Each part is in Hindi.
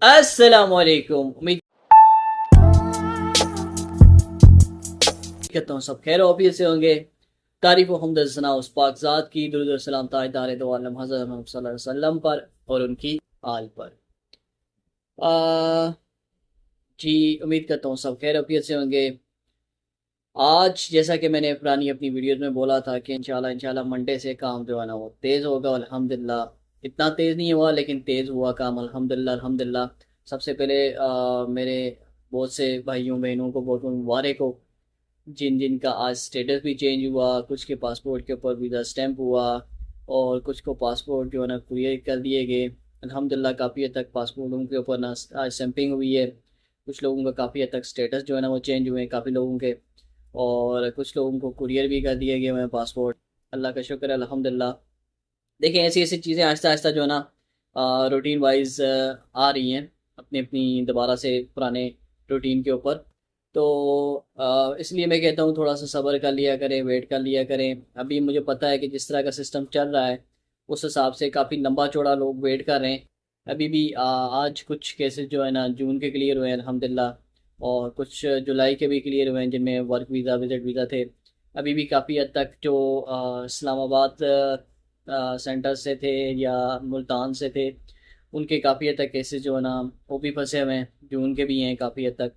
अस्सलामुअलैकुम। उम्मीद करता हूँ सब खैर ऑफिस से होंगे। तारीफ व हमद सना उस पाकज़ात की, दुरूद व सलाम तारे दो आलम हज़रत मोहम्मद सल्लल्लाहु अलैहि वसल्लम पर और उनकी आल पर। आ, जी उम्मीद करता हूँ सब खैर ऑफिस से होंगे। आज जैसा कि मैंने पुरानी अपनी वीडियोस में बोला था कि इंशाल्लाह मंडे से काम जो है ना वो तेज़ होगा अल्हम्दुलिल्लाह। इतना तेज़ नहीं हुआ लेकिन तेज़ हुआ काम अल्हम्दुलिल्लाह अल्हम्दुलिल्लाह। सबसे पहले मेरे बहुत से भाइयों बहनों को बहुत मुबारक हो जिन जिन का आज स्टेटस भी चेंज हुआ। कुछ के पासपोर्ट के ऊपर वीज़ा स्टैंप हुआ और कुछ को पासपोर्ट जो है ना कुरियर कर दिए गए। अल्हम्दुलिल्लाह काफ़ी हद तक पासपोर्टों के ऊपर ना आज स्टैंपिंग हुई है। कुछ लोगों का काफ़ी हद तक स्टेटस जो है ना वो चेंज हुए हैं काफ़ी लोगों के, और कुछ लोगों को कुरियर भी कर दिए गए हुए हैं पासपोर्ट। अल्लाह का शुक्र है अल्हम्दुलिल्लाह। देखिए ऐसी ऐसी चीज़ें आहिस्ता आहिस्ता जो है ना रूटीन वाइज आ रही हैं अपनी अपनी दोबारा से पुराने रूटीन के ऊपर। तो इसलिए मैं कहता हूँ थोड़ा सा सब्र कर लिया करें, वेट कर लिया करें। अभी मुझे पता है कि जिस तरह का सिस्टम चल रहा है उस हिसाब से काफ़ी लंबा चौड़ा लोग वेट कर रहे हैं। अभी भी आज कुछ केसेस जो है ना जून के क्लियर हुए हैं अल्हम्दुलिल्लाह, और कुछ जुलाई के भी क्लियर हुए हैं जिनमें वर्क वीज़ा विजिट वीज़ा थे। अभी भी काफ़ी हद तक जो इस्लामाबाद सेंटर से थे या मुल्तान से थे उनके काफ़ी हद तक केसेस जो है ना वो भी फंसे हुए हैं, जून के भी हैं काफ़ी हद तक।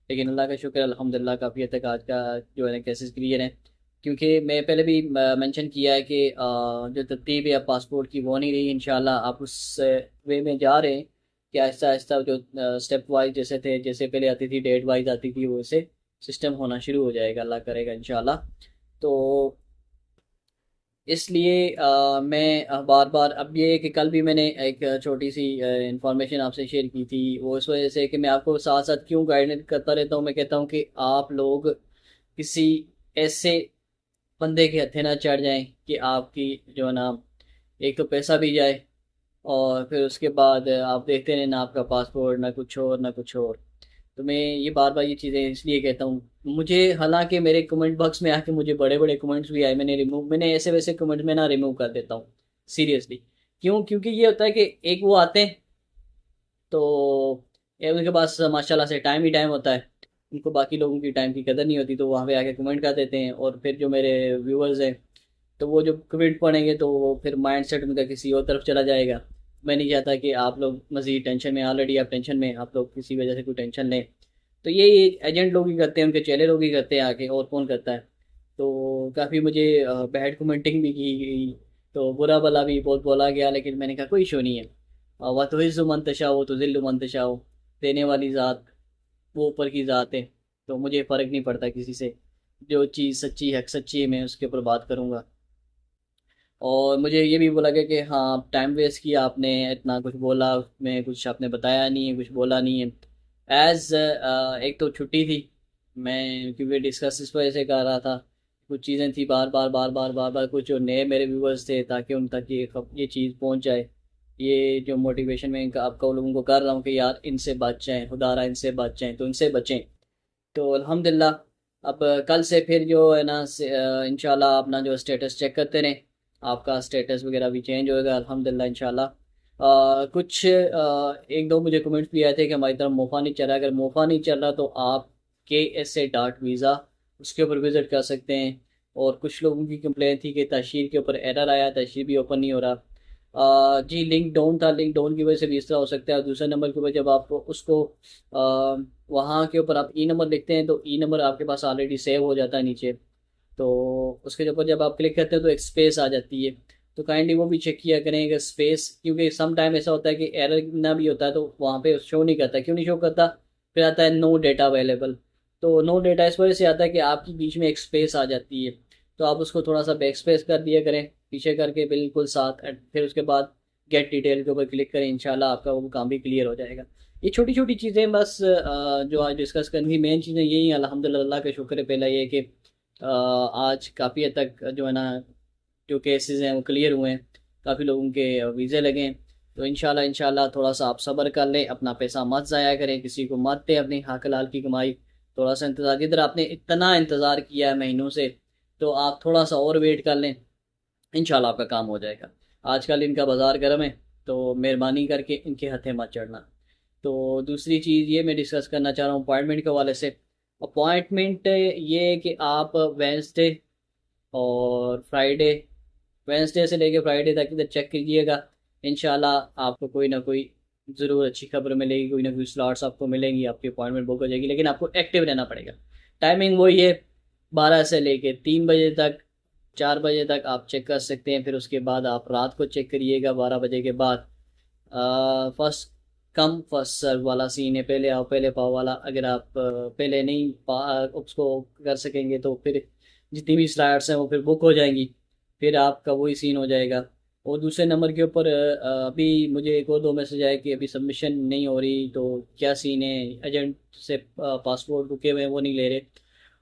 लेकिन अल्लाह का शुक्र अल्हम्दुलिल्लाह काफ़ी हद तक आज का जो है ना केसेस क्लियर हैं। क्योंकि मैं पहले भी मेंशन किया है कि जो तरतीब है पासपोर्ट की वो नहीं रही। इंशाल्लाह आप उस वे में जा रहे हैं कि आहिस्ता आहिस्ता जो स्टेप वाइज जैसे थे, जैसे पहले आती थी डेट वाइज आती थी, वैसे सिस्टम होना शुरू हो जाएगा अल्लाह करेगा इंशाल्लाह। तो इसलिए मैं बार बार अब ये है कि कल भी मैंने एक छोटी सी इंफॉर्मेशन आपसे शेयर की थी। वो इस वजह से कि मैं आपको साथ साथ क्यों गाइडेंस करता रहता हूँ। मैं कहता हूँ कि आप लोग किसी ऐसे बंदे के हत्थे ना चढ़ जाएं कि आपकी जो है ना एक तो पैसा भी जाए और फिर उसके बाद आप देखते रहें ना आपका पासपोर्ट ना कुछ और ना कुछ और। तो मैं ये बार बार ये चीज़ें इसलिए कहता हूँ। मुझे हालांकि मेरे कमेंट बॉक्स में आके मुझे बड़े बड़े कमेंट्स भी आए, मैंने ऐसे वैसे कमेंट में ना रिमूव कर देता हूँ सीरियसली। क्यों? क्योंकि ये होता है कि एक वो आते हैं तो उनके पास माशाल्लाह से टाइम ही टाइम होता है, उनको बाकी लोगों की टाइम की कदर नहीं होती, तो वहाँ पे आके कमेंट कर देते हैं। और फिर जो मेरे व्यूअर्स हैं तो वो जो कमेंट पढ़ेंगे तो वो फिर माइंड सेट उनका किसी और तरफ चला जाएगा। मैं नहीं चाहता कि आप लोग मज़ीद टेंशन में, ऑलरेडी आप टेंशन में, आप लोग किसी वजह से कोई टेंशन लें। तो ये एजेंट लोग ही करते हैं, उनके चेले लोग ही करते हैं आके, और कौन करता है। तो काफ़ी मुझे बैड कमेंटिंग भी की गई, तो बुरा भला भी बहुत बोला गया, लेकिन मैंने कहा कोई इशू नहीं है। वह तो हिज़्ज़ु मन तशाओ तो ज़िल्लु मन तशाओ, देने वाली ज़ात वो ऊपर की ज़ात है। तो मुझे फ़र्क नहीं पड़ता किसी से, जो चीज़ सच्ची है सच्ची है मैं उसके ऊपर बात करूँगा। और मुझे ये भी बोला गया कि हाँ टाइम वेस्ट किया आपने, इतना कुछ बोला उसमें, कुछ आपने बताया नहीं है, कुछ बोला नहीं है। एज एक तो छुट्टी थी, मैं क्योंकि डिस्कस इस वजह से कर रहा था, कुछ चीज़ें थी बार बार कुछ जो नए मेरे व्यूवर्स थे ताकि उन तक ये चीज़ पहुंच जाए। ये जो मोटिवेशन मैं इनका आपका लोगों को कर रहा हूँ कि यार इनसे बच जाएं, खुदारा इनसे बच जाएं, तो इनसे बचें। तो अल्हम्दुलिल्लाह अब कल से फिर जो है ना इंशाल्लाह अपना जो स्टेटस चेक करते रहें, आपका स्टेटस वगैरह भी चेंज होएगा अल्हम्दुलिल्लाह इंशाल्लाह। कुछ एक दो मुझे कमेंट्स भी आए थे कि हमारी तरफ मोफा नहीं चल रहा। अगर मोफा नहीं चल रहा तो आप के एस ए डॉट वीज़ा उसके ऊपर विज़िट कर सकते हैं। और कुछ लोगों की कंप्लेन थी कि तशहीर के ऊपर एरर आया, तशहीर भी ओपन नहीं हो रहा। जी लिंक डाउन था, लिंक डाउन की वजह से भी इस तरह हो सकता है। और दूसरे नंबर के ऊपर जब आप उसको वहाँ के ऊपर आप ई नंबर लिखते हैं तो ई नंबर आपके पास ऑलरेडी सेव हो जाता है नीचे, तो उसके ऊपर जब आप क्लिक करते हैं तो एक स्पेस आ जाती है। तो काइंडली वो भी चेक किया करें कि स्पेस, क्योंकि सम टाइम ऐसा होता है कि एरर ना भी होता है तो वहाँ पे शो नहीं करता। क्यों नहीं शो करता? फिर आता है नो डेटा अवेलेबल। तो नो डेटा इस वजह से आता है कि आपकी बीच में एक स्पेस आ जाती है, तो आप उसको थोड़ा सा बैक स्पेस कर दिया करें पीछे करके बिल्कुल साथ, फिर उसके बाद गेट डिटेल के ऊपर क्लिक करें, इंशाल्लाह आपका वो काम भी क्लियर हो जाएगा। ये छोटी छोटी चीज़ें बस जो आज डिस्कस करनी थी, मेन चीज़ें यही हैं। अल्हम्दुलिल्लाह का शुक्र है। पहला ये कि आज काफ़ी हद तक जो है ना जो केसेस हैं वो क्लियर हुए हैं, काफ़ी लोगों के वीज़े लगे हैं। तो इंशाल्लाह इंशाल्लाह थोड़ा सा आप सब्र कर लें, अपना पैसा मत ज़ाया करें, किसी को मत दें अपनी हक हलाल की कमाई। थोड़ा सा इंतज़ार, जिधर आपने इतना इंतज़ार किया है महीनों से, तो आप थोड़ा सा और वेट कर लें, इंशाल्लाह आपका काम हो जाएगा। आजकल इनका बाज़ार गर्म है, तो मेहरबानी करके इनके हथे मत चढ़ना। तो दूसरी चीज़ ये मैं डिस्कस करना चाह रहा हूँ अपॉइंटमेंट के हवाले से। अपॉइंटमेंट ये है कि आप वेंसडे और फ्राइडे, वेंसडे से लेके फ्राइडे तक इधर चेक कीजिएगा। इंशाल्लाह आपको कोई ना कोई ज़रूर अच्छी खबर मिलेगी, कोई ना कोई स्लॉट्स आपको मिलेंगी, आपकी अपॉइंटमेंट बुक हो जाएगी। लेकिन आपको एक्टिव रहना पड़ेगा। टाइमिंग वही है, 12 से लेके 3 बजे तक, 4 बजे तक आप चेक कर सकते हैं। फिर उसके बाद आप रात को चेक करिएगा 12 बजे के बाद। फर्स्ट कम फर्स्ट सर्व वाला सीन है, पहले आओ पहले पाओ वाला। अगर आप पहले नहीं उसको कर सकेंगे तो फिर जितनी भी स्लॉट्स हैं वो फिर बुक हो जाएंगी, फिर आपका वही सीन हो जाएगा। और दूसरे नंबर के ऊपर अभी मुझे एक और दो मैसेज आया कि अभी सबमिशन नहीं हो रही, तो क्या सीन है, एजेंट से पासपोर्ट रुके हुए हैं वो नहीं ले रहे।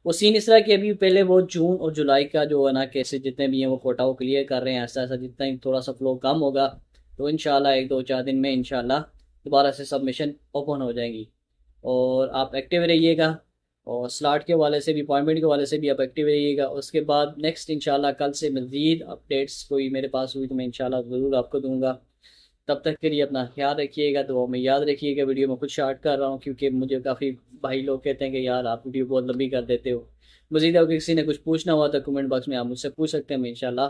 वो सीन इस तरह कि अभी पहले वो जून और जुलाई का जो है ना केसेस जितने भी हैं वो कोटा को क्लियर कर रहे हैं ऐसा ऐसा। जितना ही थोड़ा सा फ्लो कम होगा तो इंशाल्लाह 1-2-4 दिन में इंशाल्लाह दोबारा से सबमिशन ओपन हो जाएंगी। और आप एक्टिव रहिएगा, और स्लॉट के वाले से भी, अपॉइंटमेंट के वाले से भी आप एक्टिव रहिएगा। उसके बाद नेक्स्ट इंशाल्लाह कल से मज़ीद अपडेट्स कोई मेरे पास हुई तो मैं इंशाल्लाह ज़रूर आपको दूंगा। तब तक के लिए अपना ख्याल रखिएगा, दुआ में याद रखिएगा। वीडियो में कुछ शार्ट कर रहा हूँ क्योंकि मुझे काफ़ी भाई लोग कहते हैं कि यार आप वीडियो बहुत लंबी कर देते हो। मज़ीद अगर किसी ने कुछ पूछना हुआ तो कमेंट बॉक्स में आप मुझसे पूछ सकते हैं, मैं इंशाल्लाह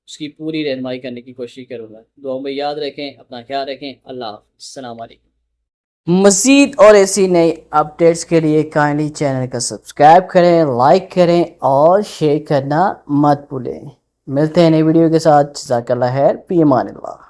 उसकी पूरी रहनुमाई करने की कोशिश करूँगा। दुआ में याद रखें, अपना ख्याल रखें। अल्लाह हाफ़िज़, अस्सलाम वालेकुम। मज़ीद और ऐसी नई अपडेट्स के लिए काइंडली चैनल का सब्सक्राइब करें, लाइक करें और शेयर करना मत भूलें। मिलते हैं नई वीडियो के साथ। जज़ाकल्लाह खैर, फ़ी अमानिल्लाह।